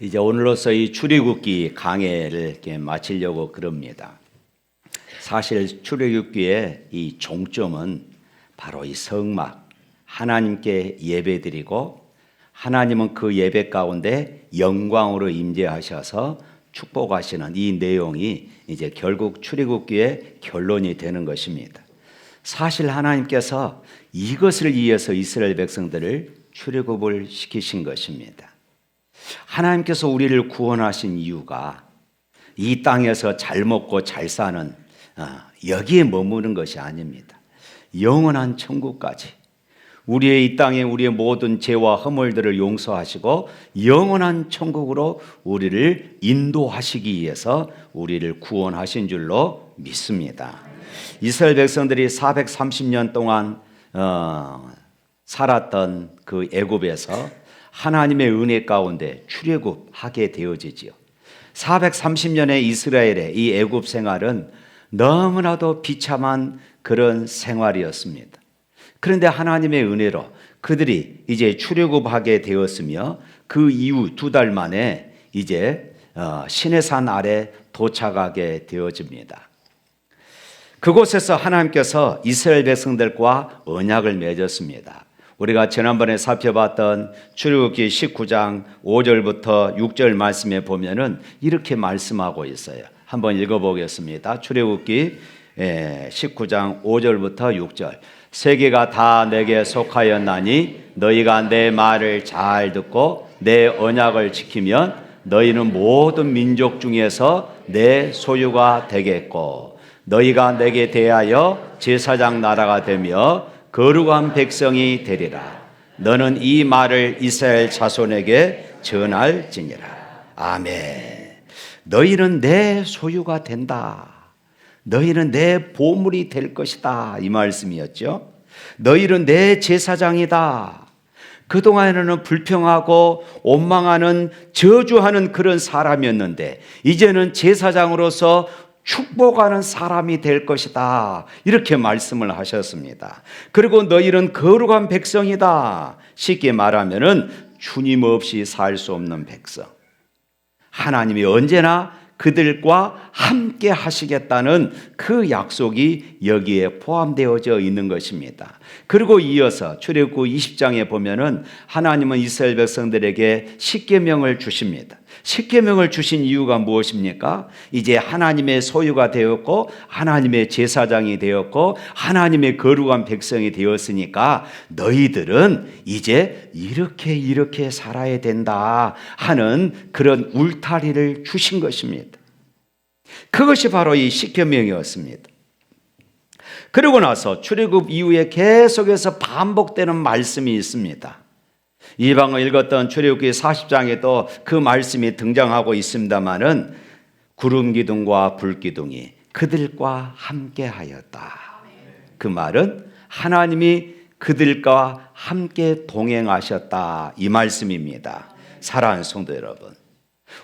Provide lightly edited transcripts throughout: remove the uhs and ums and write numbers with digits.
이제 오늘로서 이 출애굽기 강해를 이렇게 마치려고 그럽니다. 사실 출애굽기의 이 종점은 바로 이 성막, 하나님께 예배드리고 하나님은 그 예배 가운데 영광으로 임재하셔서 축복하시는 이 내용이 이제 결국 출애굽기의 결론이 되는 것입니다. 사실 하나님께서 이것을 위해서 이스라엘 백성들을 출애굽을 시키신 것입니다. 하나님께서 우리를 구원하신 이유가 이 땅에서 잘 먹고 잘 사는 여기에 머무는 것이 아닙니다. 영원한 천국까지 우리의 이 땅에 우리의 모든 죄와 허물들을 용서하시고 영원한 천국으로 우리를 인도하시기 위해서 우리를 구원하신 줄로 믿습니다. 이스라엘 백성들이 430년 동안 살았던 그 애굽에서 하나님의 은혜 가운데 출애굽하게 되어지지요. 430년의 이스라엘의 이 애굽 생활은 너무나도 비참한 그런 생활이었습니다. 그런데 하나님의 은혜로 그들이 이제 출애굽하게 되었으며 그 이후 2달 만에 이제 시내산 아래 도착하게 되어집니다. 그곳에서 하나님께서 이스라엘 백성들과 언약을 맺었습니다. 우리가 지난번에 살펴봤던 출애굽기 19장 5절부터 6절 말씀에 보면은 이렇게 말씀하고 있어요. 한번 읽어보겠습니다. 출애굽기 19장 5절부터 6절. 세계가 다 내게 속하였나니 너희가 내 말을 잘 듣고 내 언약을 지키면 너희는 모든 민족 중에서 내 소유가 되겠고 너희가 내게 대하여 제사장 나라가 되며 거룩한 백성이 되리라. 너는 이 말을 이스라엘 자손에게 전할지니라. 아멘. 너희는 내 소유가 된다. 너희는 내 보물이 될 것이다. 이 말씀이었죠. 너희는 내 제사장이다. 그동안에는 불평하고 원망하는 저주하는 그런 사람이었는데 이제는 제사장으로서 축복하는 사람이 될 것이다. 이렇게 말씀을 하셨습니다. 그리고 너희는 거룩한 백성이다. 쉽게 말하면은 주님 없이 살 수 없는 백성. 하나님이 언제나 그들과 함께 하시겠다는 그 약속이 여기에 포함되어져 있는 것입니다. 그리고 이어서 출애굽기 20장에 보면은 하나님은 이스라엘 백성들에게 십계명을 주십니다. 십계명을 주신 이유가 무엇입니까? 이제 하나님의 소유가 되었고 하나님의 제사장이 되었고 하나님의 거룩한 백성이 되었으니까 너희들은 이제 이렇게 살아야 된다 하는 그런 울타리를 주신 것입니다. 그것이 바로 이 십계명이었습니다. 그리고 나서 출애굽 이후에 계속해서 반복되는 말씀이 있습니다. 이방을 읽었던 출애굽기 40장에도 그 말씀이 등장하고 있습니다마는 구름 기둥과 불 기둥이 그들과 함께 하였다. 그 말은 하나님이 그들과 함께 동행하셨다. 이 말씀입니다. 사랑하는 성도 여러분,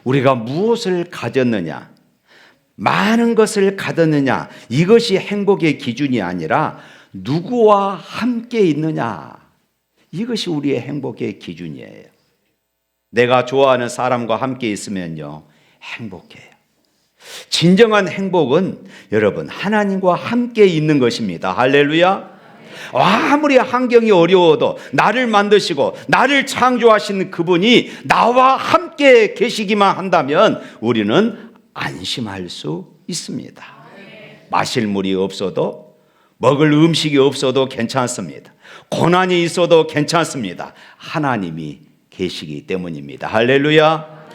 우리가 무엇을 가졌느냐, 많은 것을 가졌느냐, 이것이 행복의 기준이 아니라 누구와 함께 있느냐, 이것이 우리의 행복의 기준이에요. 내가 좋아하는 사람과 함께 있으면요, 행복해요. 진정한 행복은 여러분 하나님과 함께 있는 것입니다. 할렐루야. 아무리 환경이 어려워도 나를 만드시고 나를 창조하신 그분이 나와 함께 계시기만 한다면 우리는 안심할 수 있습니다. 마실 물이 없어도, 먹을 음식이 없어도 괜찮습니다. 고난이 있어도 괜찮습니다. 하나님이 계시기 때문입니다. 할렐루야.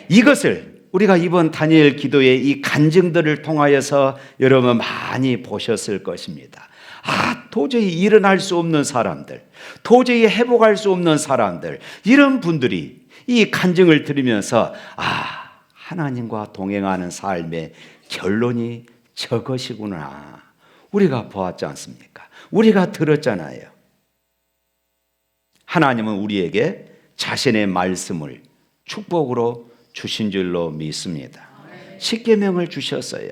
이것을 우리가 이번 다니엘 기도의 이 간증들을 통하여서 여러분 많이 보셨을 것입니다. 도저히 일어날 수 없는 사람들, 도저히 회복할 수 없는 사람들, 이런 분들이 이 간증을 들으면서 하나님과 동행하는 삶의 결론이 저것이구나. 우리가 보았지 않습니까? 우리가 들었잖아요. 하나님은 우리에게 자신의 말씀을 축복으로 주신 줄로 믿습니다. 십계명을 주셨어요.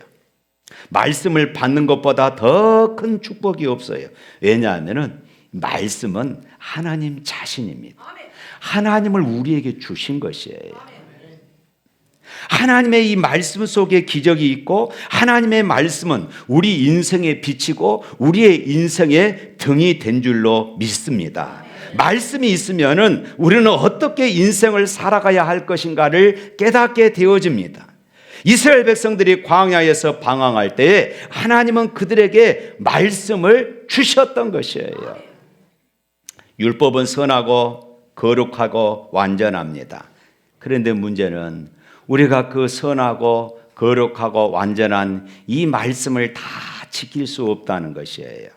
말씀을 받는 것보다 더 큰 축복이 없어요. 왜냐하면 말씀은 하나님 자신입니다. 하나님을 우리에게 주신 것이에요. 하나님의 이 말씀 속에 기적이 있고 하나님의 말씀은 우리 인생의 빛이고 우리의 인생의 등이 된 줄로 믿습니다. 말씀이 있으면은 우리는 어떻게 인생을 살아가야 할 것인가를 깨닫게 되어집니다. 이스라엘 백성들이 광야에서 방황할 때에 하나님은 그들에게 말씀을 주셨던 것이에요. 율법은 선하고 거룩하고 완전합니다. 그런데 문제는 우리가 그 선하고 거룩하고 완전한 이 말씀을 다 지킬 수 없다는 것이에요.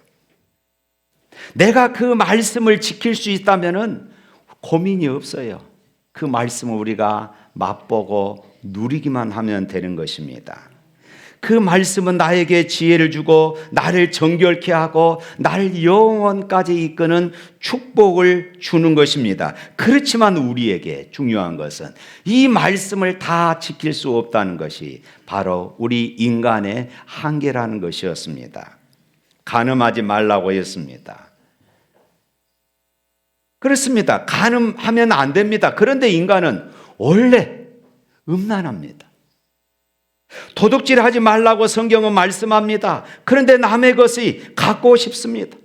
내가 그 말씀을 지킬 수 있다면은 고민이 없어요. 그 말씀을 우리가 맛보고 누리기만 하면 되는 것입니다. 그 말씀은 나에게 지혜를 주고 나를 정결케 하고 나를 영원까지 이끄는 축복을 주는 것입니다. 그렇지만 우리에게 중요한 것은 이 말씀을 다 지킬 수 없다는 것이 바로 우리 인간의 한계라는 것이었습니다. 간음하지 말라고 했습니다. 그렇습니다. 간음하면 안 됩니다. 그런데 인간은 원래 음란합니다. 도둑질하지 말라고 성경은 말씀합니다. 그런데 남의 것이 갖고 싶습니다.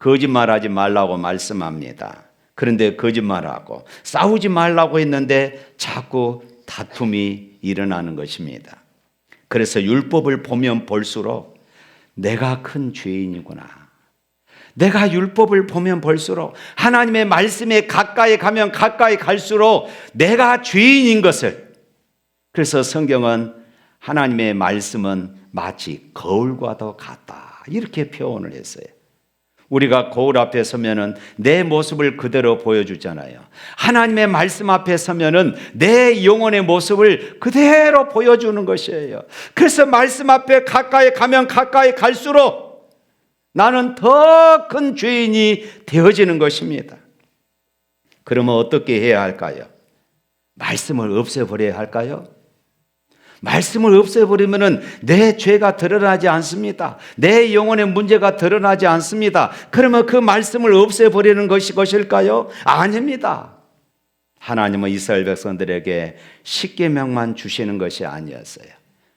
거짓말하지 말라고 말씀합니다. 그런데 거짓말하고 싸우지 말라고 했는데 자꾸 다툼이 일어나는 것입니다. 그래서 율법을 보면 볼수록 내가 큰 죄인이구나. 내가 율법을 보면 볼수록 하나님의 말씀에 가까이 가면 가까이 갈수록 내가 죄인인 것을, 그래서 성경은 하나님의 말씀은 마치 거울과도 같다 이렇게 표현을 했어요. 우리가 거울 앞에 서면은 내 모습을 그대로 보여주잖아요. 하나님의 말씀 앞에 서면은 내 영혼의 모습을 그대로 보여주는 것이에요. 그래서 말씀 앞에 가까이 가면 가까이 갈수록 나는 더 큰 죄인이 되어지는 것입니다. 그러면 어떻게 해야 할까요? 말씀을 없애버려야 할까요? 말씀을 없애버리면 내 죄가 드러나지 않습니다. 내 영혼의 문제가 드러나지 않습니다. 그러면 그 말씀을 없애버리는 것이 것일까요? 아닙니다. 하나님은 이스라엘 백성들에게 십계명만 주시는 것이 아니었어요.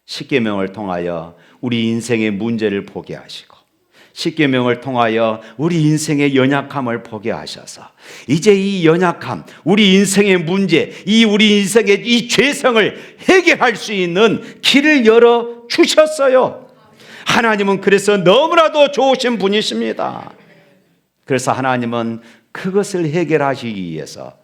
십계명을 통하여 우리 인생의 문제를 보게 하시고 십계명을 통하여 우리 인생의 연약함을 보게 하셔서 이제 이 연약함, 우리 인생의 문제, 우리 인생의 이 죄성을 해결할 수 있는 길을 열어 주셨어요. 하나님은 그래서 너무나도 좋으신 분이십니다. 그래서 하나님은 그것을 해결하시기 위해서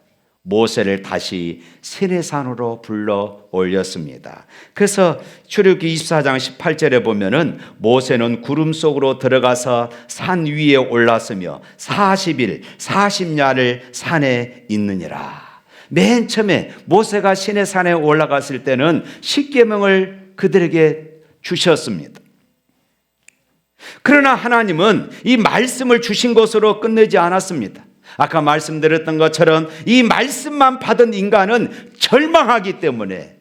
모세를 다시 시내산으로 불러 올렸습니다. 그래서 출애굽기 24장 18절에 보면은 모세는 구름 속으로 들어가서 산 위에 올랐으며 40일 40야를 산에 있느니라. 맨 처음에 모세가 시내산에 올라갔을 때는 십계명을 그들에게 주셨습니다. 그러나 하나님은 이 말씀을 주신 것으로 끝내지 않았습니다. 아까 말씀드렸던 것처럼 이 말씀만 받은 인간은 절망하기 때문에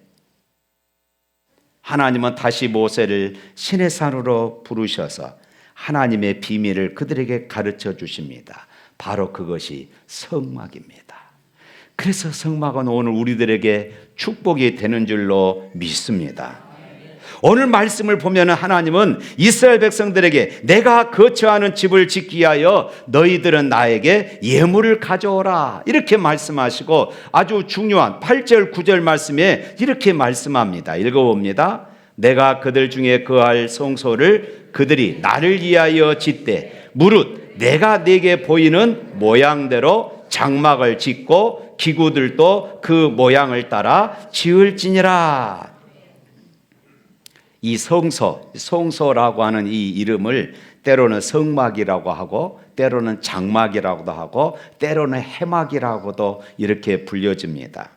하나님은 다시 모세를 시내산으로 부르셔서 하나님의 비밀을 그들에게 가르쳐 주십니다. 바로 그것이 성막입니다. 그래서 성막은 오늘 우리들에게 축복이 되는 줄로 믿습니다. 오늘 말씀을 보면 하나님은 이스라엘 백성들에게 내가 거처하는 집을 짓기 위하여 너희들은 나에게 예물을 가져오라 이렇게 말씀하시고 아주 중요한 8절 9절 말씀에 이렇게 말씀합니다. 읽어봅니다. 내가 그들 중에 거할 성소를 그들이 나를 위하여 짓되 무릇 내가 네게 보이는 모양대로 장막을 짓고 기구들도 그 모양을 따라 지을지니라. 이 성소라고 하는 이 이름을 때로는 성막이라고 하고 때로는 장막이라고도 하고 때로는 해막이라고도 이렇게 불려집니다.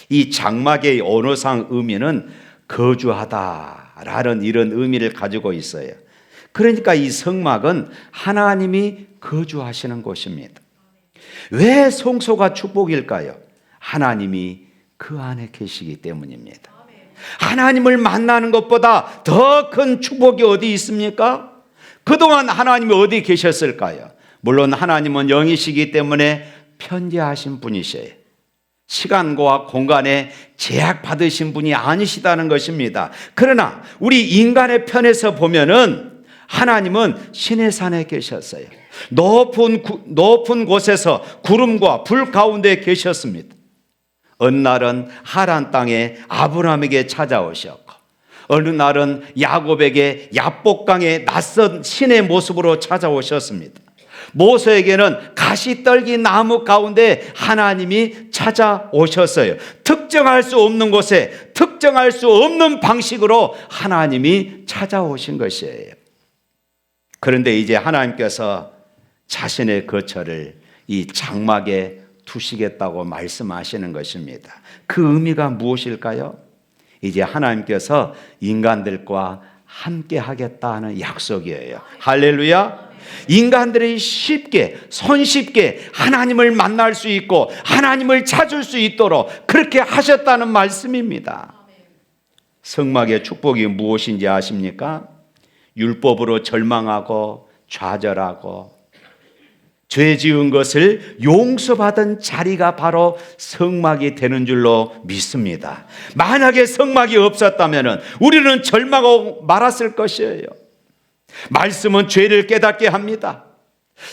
이 장막의 언어상 의미는 거주하다라는 이런 의미를 가지고 있어요. 그러니까 이 성막은 하나님이 거주하시는 곳입니다. 왜 성소가 축복일까요? 하나님이 그 안에 계시기 때문입니다. 하나님을 만나는 것보다 더 큰 축복이 어디 있습니까? 그동안 하나님이 어디 계셨을까요? 물론 하나님은 영이시기 때문에 편재하신 분이셔요. 시간과 공간에 제약받으신 분이 아니시다는 것입니다. 그러나 우리 인간의 편에서 보면은 하나님은 신의 산에 계셨어요. 높은 곳에서 구름과 불 가운데 계셨습니다. 어느 날은 하란 땅에 아브라함에게 찾아오셨고, 어느 날은 야곱에게 야복강의 낯선 신의 모습으로 찾아오셨습니다. 모세에게는 가시떨기 나무 가운데 하나님이 찾아오셨어요. 특정할 수 없는 곳에 특정할 수 없는 방식으로 하나님이 찾아오신 것이에요. 그런데 이제 하나님께서 자신의 거처를 이 장막에 두시겠다고 말씀하시는 것입니다. 그 의미가 무엇일까요? 이제 하나님께서 인간들과 함께 하겠다는 약속이에요. 할렐루야. 인간들이 손쉽게 하나님을 만날 수 있고 하나님을 찾을 수 있도록 그렇게 하셨다는 말씀입니다. 성막의 축복이 무엇인지 아십니까? 율법으로 절망하고 좌절하고 죄 지은 것을 용서받은 자리가 바로 성막이 되는 줄로 믿습니다. 만약에 성막이 없었다면 우리는 절망하고 말았을 것이에요. 말씀은 죄를 깨닫게 합니다.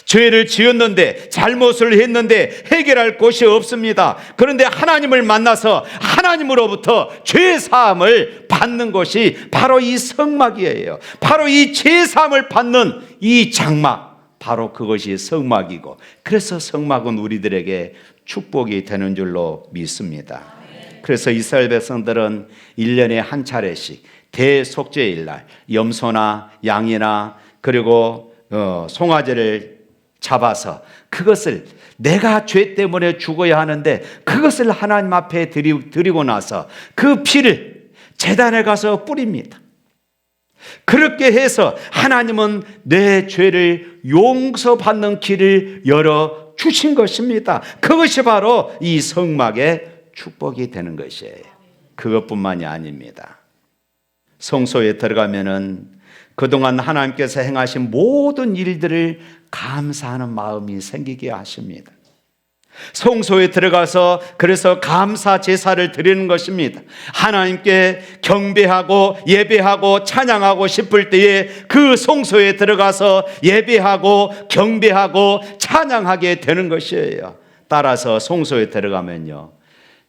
죄를 지었는데, 잘못을 했는데 해결할 곳이 없습니다. 그런데 하나님을 만나서 하나님으로부터 죄 사함을 받는 것이 바로 이 성막이에요. 바로 이 죄 사함을 받는 이 장막, 바로 그것이 성막이고, 그래서 성막은 우리들에게 축복이 되는 줄로 믿습니다. 그래서 이스라엘 백성들은 1년에 한 차례씩 대속죄일 날 염소나 양이나 그리고 송아지를 잡아서 그것을 내가 죄 때문에 죽어야 하는데 그것을 하나님 앞에 드리고 나서 그 피를 제단에 가서 뿌립니다. 그렇게 해서 하나님은 내 죄를 용서받는 길을 열어 주신 것입니다. 그것이 바로 이 성막의 축복이 되는 것이에요. 그것뿐만이 아닙니다. 성소에 들어가면은 그동안 하나님께서 행하신 모든 일들을 감사하는 마음이 생기게 하십니다. 성소에 들어가서 그래서 감사 제사를 드리는 것입니다. 하나님께 경배하고 예배하고 찬양하고 싶을 때에 그 성소에 들어가서 예배하고 경배하고 찬양하게 되는 것이에요. 따라서 성소에 들어가면요,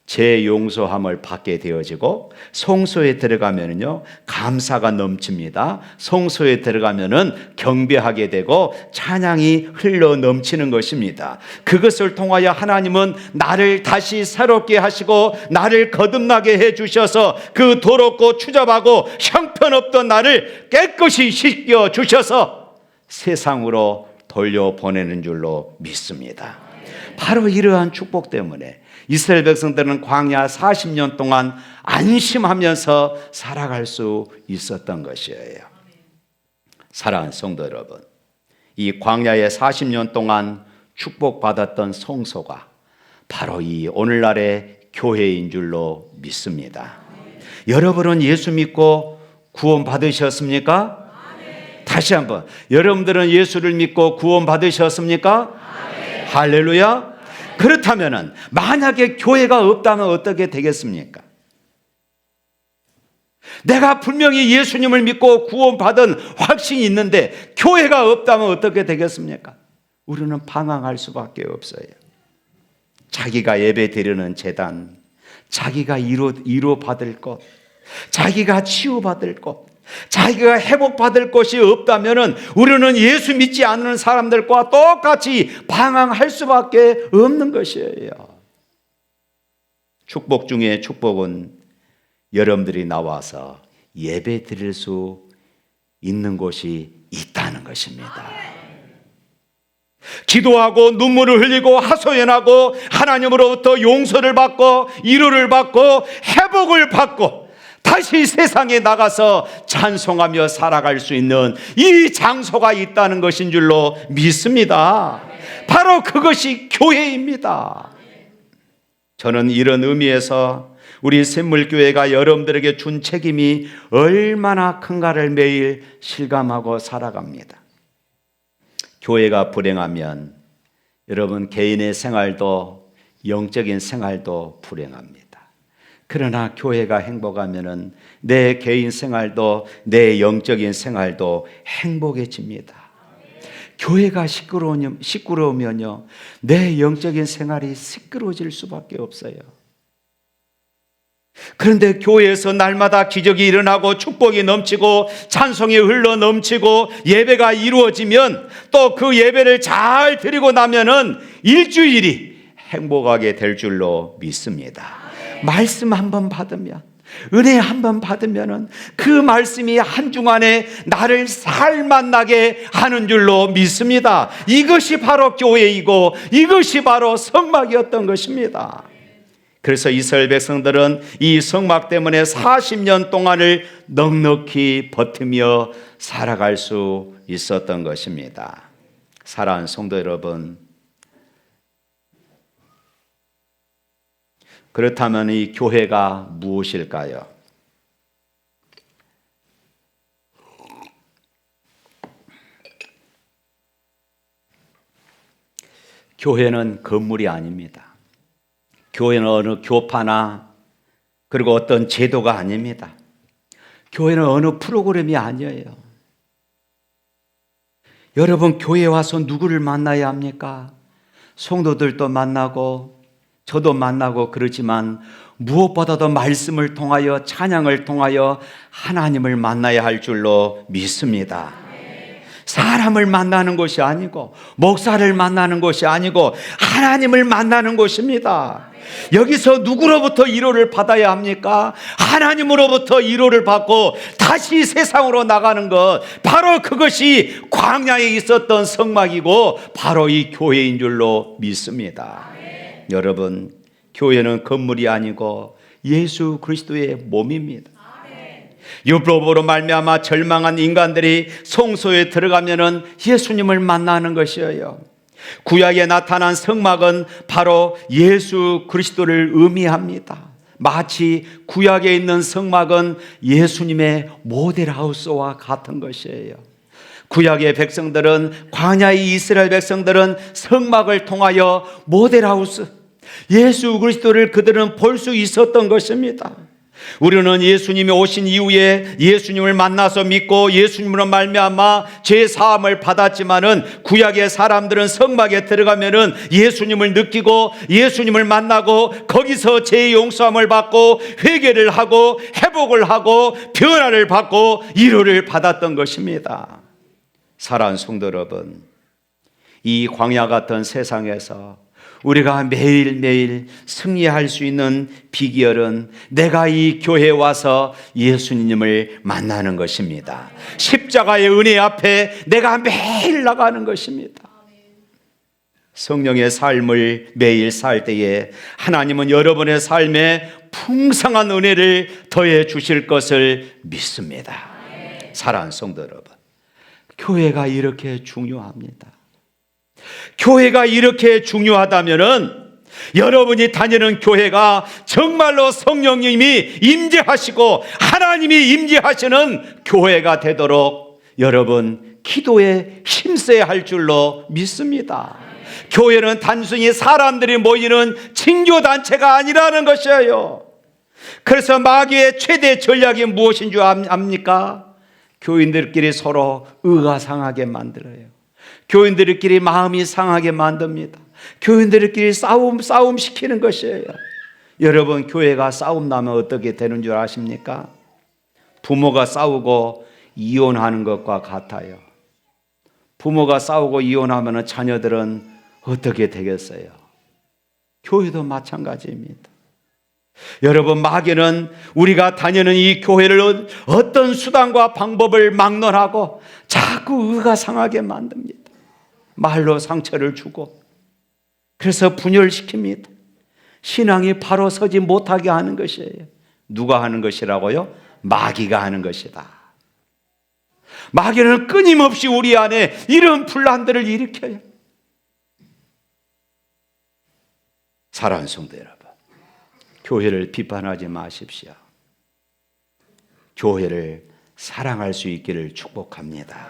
죄 용서함을 받게 되어지고, 성소에 들어가면은요 감사가 넘칩니다. 성소에 들어가면은 경배하게 되고 찬양이 흘러 넘치는 것입니다. 그것을 통하여 하나님은 나를 다시 새롭게 하시고 나를 거듭나게 해 주셔서 그 더럽고 추잡하고 형편없던 나를 깨끗이 씻겨 주셔서 세상으로 돌려보내는 줄로 믿습니다. 바로 이러한 축복 때문에 이스라엘 백성들은 광야 40년 동안 안심하면서 살아갈 수 있었던 것이에요. 사랑하는 성도 여러분, 이 광야의 40년 동안 축복받았던 성소가 바로 이 오늘날의 교회인 줄로 믿습니다. 여러분은 예수 믿고 구원 받으셨습니까? 다시 한번, 여러분들은 예수를 믿고 구원 받으셨습니까? 할렐루야. 그렇다면 만약에 교회가 없다면 어떻게 되겠습니까? 내가 분명히 예수님을 믿고 구원받은 확신이 있는데 교회가 없다면 어떻게 되겠습니까? 우리는 방황할 수밖에 없어요. 자기가 예배 드리는 제단, 자기가 위로받을 것, 자기가 치유받을 것, 자기가 회복받을 것이 없다면 우리는 예수 믿지 않는 사람들과 똑같이 방황할 수밖에 없는 것이에요. 축복 중에 축복은 여러분들이 나와서 예배 드릴 수 있는 곳이 있다는 것입니다. 기도하고 눈물을 흘리고 하소연하고 하나님으로부터 용서를 받고 위로를 받고 회복을 받고 다시 세상에 나가서 찬송하며 살아갈 수 있는 이 장소가 있다는 것인 줄로 믿습니다. 바로 그것이 교회입니다. 저는 이런 의미에서 우리 샘물교회가 여러분들에게 준 책임이 얼마나 큰가를 매일 실감하고 살아갑니다. 교회가 불행하면 여러분 개인의 생활도 영적인 생활도 불행합니다. 그러나 교회가 행복하면은 내 개인 생활도 내 영적인 생활도 행복해집니다. 교회가 시끄러우면요, 내 영적인 생활이 시끄러워질 수밖에 없어요. 그런데 교회에서 날마다 기적이 일어나고 축복이 넘치고 찬송이 흘러 넘치고 예배가 이루어지면 또 그 예배를 잘 드리고 나면은 일주일이 행복하게 될 줄로 믿습니다. 말씀 한번 받으면, 은혜 한번 받으면은 그 말씀이 한 주간에 나를 살만나게 하는 줄로 믿습니다. 이것이 바로 교회이고 이것이 바로 성막이었던 것입니다. 그래서 이스라엘 백성들은 이 성막 때문에 40년 동안을 넉넉히 버티며 살아갈 수 있었던 것입니다. 사랑하는 성도 여러분, 그렇다면 이 교회가 무엇일까요? 교회는 건물이 아닙니다. 교회는 어느 교파나 그리고 어떤 제도가 아닙니다. 교회는 어느 프로그램이 아니에요. 여러분, 교회에 와서 누구를 만나야 합니까? 성도들도 만나고 저도 만나고 그러지만 무엇보다도 말씀을 통하여 찬양을 통하여 하나님을 만나야 할 줄로 믿습니다. 사람을 만나는 것이 아니고 목사를 만나는 것이 아니고 하나님을 만나는 것입니다. 여기서 누구로부터 위로를 받아야 합니까? 하나님으로부터 위로를 받고 다시 세상으로 나가는 것, 바로 그것이 광야에 있었던 성막이고 바로 이 교회인 줄로 믿습니다. 여러분, 교회는 건물이 아니고 예수 그리스도의 몸입니다. 율법으로 말미암아 절망한 인간들이 성소에 들어가면은 예수님을 만나는 것이에요. 구약에 나타난 성막은 바로 예수 그리스도를 의미합니다. 마치 구약에 있는 성막은 예수님의 모델하우스와 같은 것이에요. 구약의 백성들은, 광야의 이스라엘 백성들은 성막을 통하여 모델하우스, 예수 그리스도를 그들은 볼 수 있었던 것입니다. 우리는 예수님이 오신 이후에 예수님을 만나서 믿고 예수님으로 말미암아 죄 사함을 받았지만은, 구약의 사람들은 성막에 들어가면은 예수님을 느끼고 예수님을 만나고 거기서 죄 용서함을 받고 회개를 하고 회복을 하고 변화를 받고 위로를 받았던 것입니다. 사랑하는 성도 여러분, 이 광야 같은 세상에서 우리가 매일매일 승리할 수 있는 비결은 내가 이 교회에 와서 예수님을 만나는 것입니다. 십자가의 은혜 앞에 내가 매일 나가는 것입니다. 성령의 삶을 매일 살 때에 하나님은 여러분의 삶에 풍성한 은혜를 더해 주실 것을 믿습니다. 사랑하는 성도 여러분, 교회가 이렇게 중요합니다. 교회가 이렇게 중요하다면은 여러분이 다니는 교회가 정말로 성령님이 임재하시고 하나님이 임재하시는 교회가 되도록 여러분 기도에 힘써야 할 줄로 믿습니다. 교회는 단순히 사람들이 모이는 징교단체가 아니라는 것이에요. 그래서 마귀의 최대 전략이 무엇인 줄 압니까? 교인들끼리 서로 의가 상하게 만들어요. 교인들끼리 마음이 상하게 만듭니다. 교인들끼리 싸움 시키는 것이에요. 여러분, 교회가 싸움 나면 어떻게 되는 줄 아십니까? 부모가 싸우고 이혼하는 것과 같아요. 부모가 싸우고 이혼하면 자녀들은 어떻게 되겠어요? 교회도 마찬가지입니다. 여러분, 마귀는 우리가 다니는 이 교회를 어떤 수단과 방법을 막론하고 자꾸 의가 상하게 만듭니다. 말로 상처를 주고, 그래서 분열시킵니다. 신앙이 바로 서지 못하게 하는 것이에요. 누가 하는 것이라고요? 마귀가 하는 것이다. 마귀는 끊임없이 우리 안에 이런 분란들을 일으켜요. 사랑하는 성도 여러분, 교회를 비판하지 마십시오. 교회를 사랑할 수 있기를 축복합니다.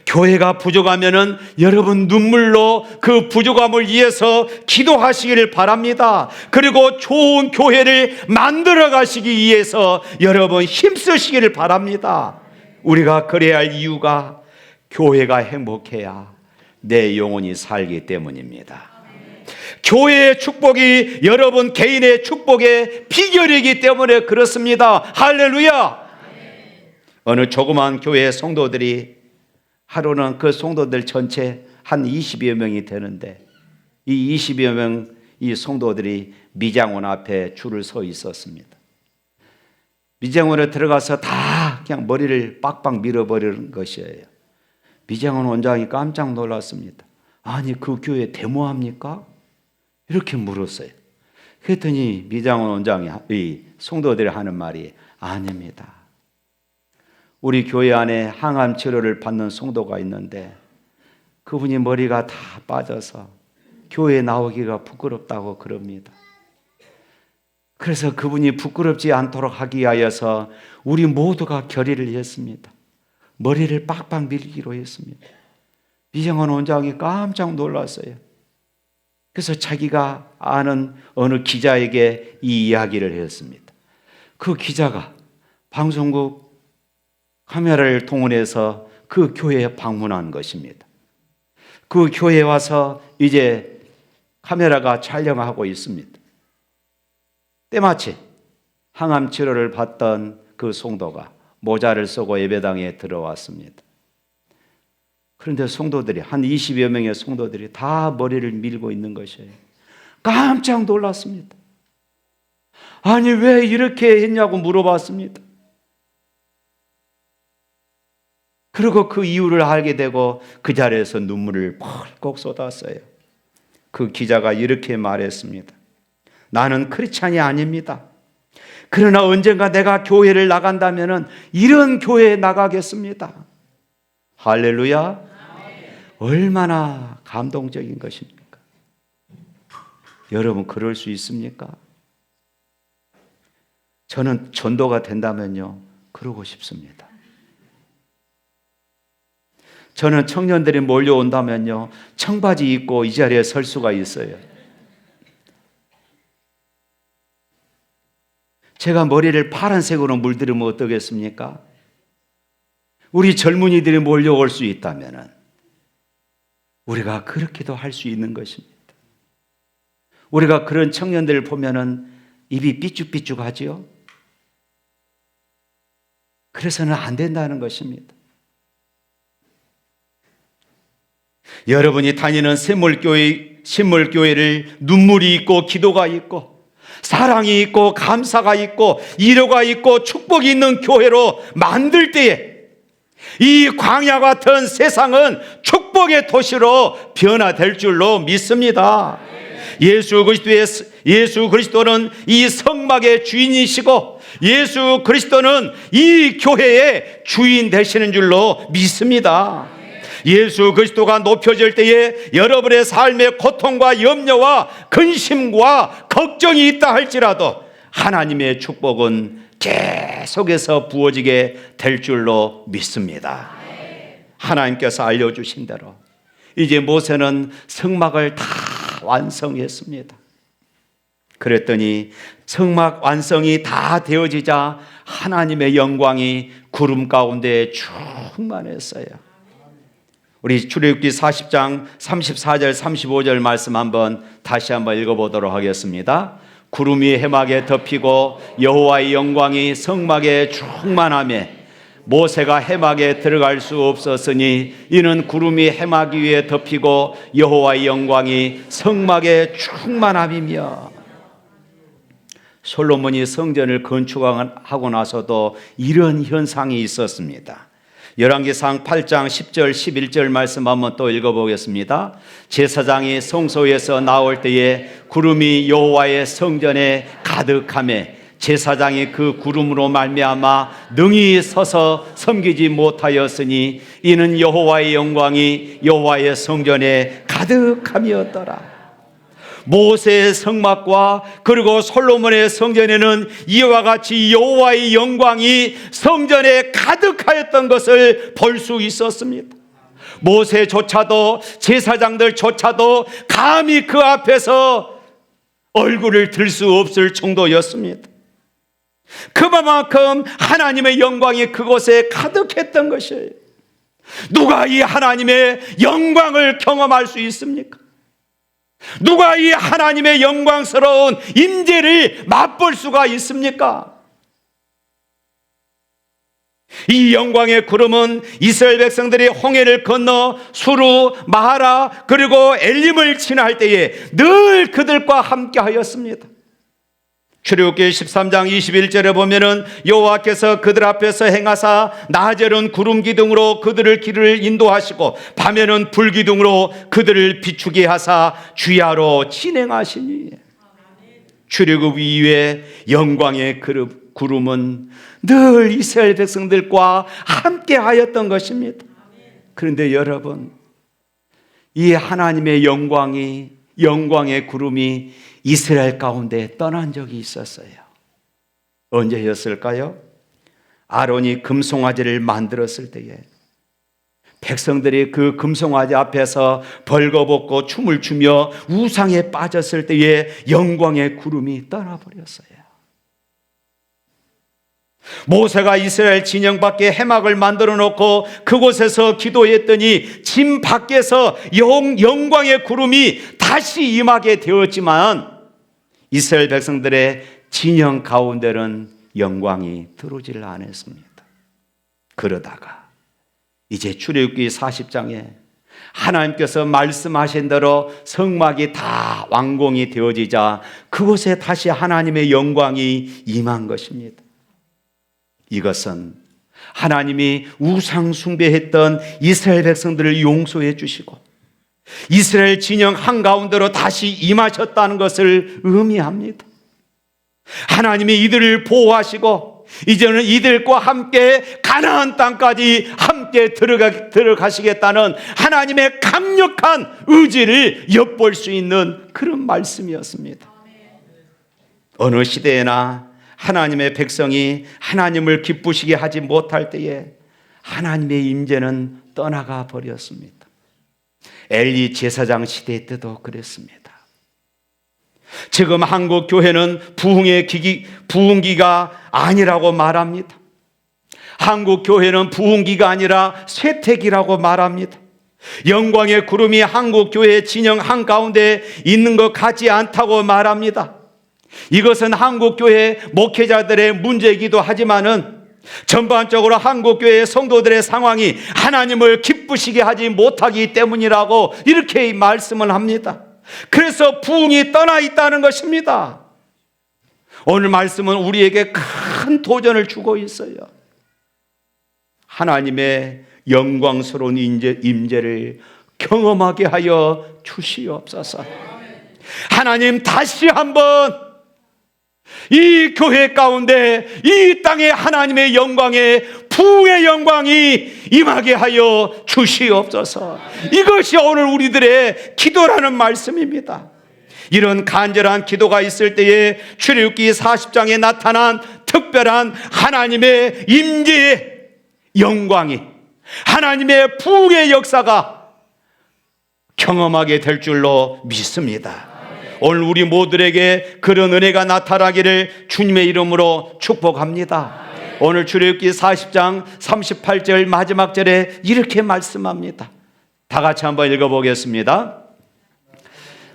교회가 부족하면은 여러분 눈물로 그 부족함을 위해서 기도하시기를 바랍니다. 그리고 좋은 교회를 만들어 가시기 위해서 여러분 힘쓰시기를 바랍니다. 우리가 그래야 할 이유가 교회가 행복해야 내 영혼이 살기 때문입니다. 교회의 축복이 여러분 개인의 축복의 비결이기 때문에 그렇습니다. 할렐루야. 어느 조그만 교회 성도들이 하루는 그 성도들 전체 한 20여 명이 되는데 이 20여 명 이 성도들이 미장원 앞에 줄을 서 있었습니다. 미장원에 들어가서 다 그냥 머리를 빡빡 밀어버리는 것이에요. 미장원 원장이 깜짝 놀랐습니다. 아니 그 교회 데모합니까? 이렇게 물었어요. 그랬더니 미장원 원장이 이 성도들이 하는 말이 아닙니다. 우리 교회 안에 항암 치료를 받는 성도가 있는데 그분이 머리가 다 빠져서 교회에 나오기가 부끄럽다고 그럽니다. 그래서 그분이 부끄럽지 않도록 하기 위하여서 우리 모두가 결의를 했습니다. 머리를 빡빡 밀기로 했습니다. 미정원 원장이 깜짝 놀랐어요. 그래서 자기가 아는 어느 기자에게 이 이야기를 했습니다. 그 기자가 방송국 카메라를 동원해서 그 교회에 방문한 것입니다. 그 교회에 와서 이제 카메라가 촬영하고 있습니다. 때마침 항암 치료를 받던 그 성도가 모자를 쓰고 예배당에 들어왔습니다. 그런데 성도들이 한 20여 명의 성도들이 다 머리를 밀고 있는 것이에요. 깜짝 놀랐습니다. 아니 왜 이렇게 했냐고 물어봤습니다. 그리고 그 이유를 알게 되고 그 자리에서 눈물을 펄컥 쏟았어요. 그 기자가 이렇게 말했습니다. 나는 크리스찬이 아닙니다. 그러나 언젠가 내가 교회를 나간다면 이런 교회에 나가겠습니다. 할렐루야. 얼마나 감동적인 것입니까? 여러분 그럴 수 있습니까? 저는 전도가 된다면요 그러고 싶습니다. 저는 청년들이 몰려온다면요 청바지 입고 이 자리에 설 수가 있어요. 제가 머리를 파란색으로 물들이면 어떠겠습니까? 우리 젊은이들이 몰려올 수 있다면 우리가 그렇게도 할 수 있는 것입니다. 우리가 그런 청년들을 보면은 입이 삐죽삐죽하지요. 그래서는 안 된다는 것입니다. 여러분이 다니는 신물교회를 눈물이 있고 기도가 있고 사랑이 있고 감사가 있고 위로가 있고 축복이 있는 교회로 만들 때에 이 광야 같은 세상은 축복의 도시로 변화될 줄로 믿습니다. 예수 그리스도는 이 성막의 주인이시고 예수 그리스도는 이 교회의 주인 되시는 줄로 믿습니다. 예수 그리스도가 높여질 때에 여러분의 삶의 고통과 염려와 근심과 걱정이 있다 할지라도 하나님의 축복은 계속해서 부어지게 될 줄로 믿습니다. 하나님께서 알려주신 대로 이제 모세는 성막을 다 완성했습니다. 그랬더니 성막 완성이 다 되어지자 하나님의 영광이 구름 가운데 충만했어요. 우리 출애굽기 40장 34절 35절 말씀 다시 한번 읽어보도록 하겠습니다. 구름이 해막에 덮이고 여호와의 영광이 성막에 충만하매 모세가 해막에 들어갈 수 없었으니 이는 구름이 해막 위에 덮이고 여호와의 영광이 성막에 충만함이며. 솔로몬이 성전을 건축하고 나서도 이런 현상이 있었습니다. 열왕기상 8장 10절 11절 말씀 한번 또 읽어보겠습니다. 제사장이 성소에서 나올 때에 구름이 여호와의 성전에 가득하매 제사장이 그 구름으로 말미암아 능히 서서 섬기지 못하였으니 이는 여호와의 영광이 여호와의 성전에 가득함이었더라. 모세의 성막과 그리고 솔로몬의 성전에는 이와 같이 여호와의 영광이 성전에 가득하였던 것을 볼 수 있었습니다. 모세조차도, 제사장들조차도 감히 그 앞에서 얼굴을 들 수 없을 정도였습니다. 그만큼 하나님의 영광이 그곳에 가득했던 것이에요. 누가 이 하나님의 영광을 경험할 수 있습니까? 누가 이 하나님의 영광스러운 임재를 맛볼 수가 있습니까? 이 영광의 구름은 이스라엘 백성들이 홍해를 건너 수루, 마하라 그리고 엘림을 지나할 때에 늘 그들과 함께 하였습니다. 출애굽기 13장 21절에 보면은 여호와께서 그들 앞에서 행하사 낮에는 구름 기둥으로 그들을 길을 인도하시고 밤에는 불 기둥으로 그들을 비추게 하사 주야로 진행하시니. 출애굽 이후에 영광의 구름은 늘 이스라엘 백성들과 함께 하였던 것입니다. 그런데 여러분, 이 하나님의 영광의 구름이 이스라엘 가운데 떠난 적이 있었어요. 언제였을까요? 아론이 금송아지를 만들었을 때에 백성들이 그 금송아지 앞에서 벌거벗고 춤을 추며 우상에 빠졌을 때에 영광의 구름이 떠나버렸어요. 모세가 이스라엘 진영 밖에 해막을 만들어 놓고 그곳에서 기도했더니 진 밖에서 영광의 구름이 다시 임하게 되었지만 이스라엘 백성들의 진영 가운데는 영광이 들어오질 않았습니다. 그러다가 이제 출애굽기 40장에 하나님께서 말씀하신 대로 성막이 다 완공이 되어지자 그곳에 다시 하나님의 영광이 임한 것입니다. 이것은 하나님이 우상 숭배했던 이스라엘 백성들을 용서해 주시고 이스라엘 진영 한가운데로 다시 임하셨다는 것을 의미합니다. 하나님이 이들을 보호하시고 이제는 이들과 함께 가나안 땅까지 함께 들어가시겠다는 하나님의 강력한 의지를 엿볼 수 있는 그런 말씀이었습니다. 어느 시대에나 하나님의 백성이 하나님을 기쁘시게 하지 못할 때에 하나님의 임재는 떠나가 버렸습니다. 엘리 제사장 시대 때도 그랬습니다. 지금 한국 교회는 부흥기가 아니라고 말합니다. 한국 교회는 부흥기가 아니라 쇠퇴기라고 말합니다. 영광의 구름이 한국 교회의 진영 한가운데 있는 것 같지 않다고 말합니다. 이것은 한국 교회 목회자들의 문제이기도 하지만은 전반적으로 한국 교회의 성도들의 상황이 하나님을 기쁘시게 하지 못하기 때문이라고 이렇게 말씀을 합니다. 그래서 부흥이 떠나 있다는 것입니다. 오늘 말씀은 우리에게 큰 도전을 주고 있어요. 하나님의 영광스러운 임재를 경험하게 하여 주시옵소서. 하나님 다시 한번 이 교회 가운데 이 땅에 하나님의 영광의 부흥의 영광이 임하게 하여 주시옵소서. 이것이 오늘 우리들의 기도라는 말씀입니다. 이런 간절한 기도가 있을 때에 출애굽기 40장에 나타난 특별한 하나님의 임재의 영광이, 하나님의 부흥의 역사가 경험하게 될 줄로 믿습니다. 오늘 우리 모두에게 그런 은혜가 나타나기를 주님의 이름으로 축복합니다. 오늘 출애굽기 40장 38절 마지막 절에 이렇게 말씀합니다. 다 같이 한번 읽어보겠습니다.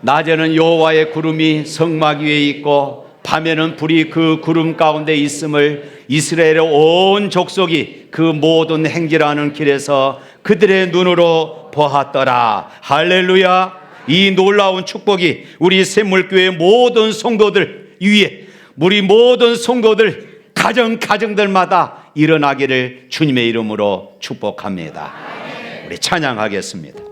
낮에는 여호와의 구름이 성막 위에 있고 밤에는 불이 그 구름 가운데 있음을 이스라엘의 온 족속이 그 모든 행진하는 길에서 그들의 눈으로 보았더라. 할렐루야. 이 놀라운 축복이 우리 샘물교회 모든 성도들 위에, 우리 모든 성도들 가정들마다 일어나기를 주님의 이름으로 축복합니다. 우리 찬양하겠습니다.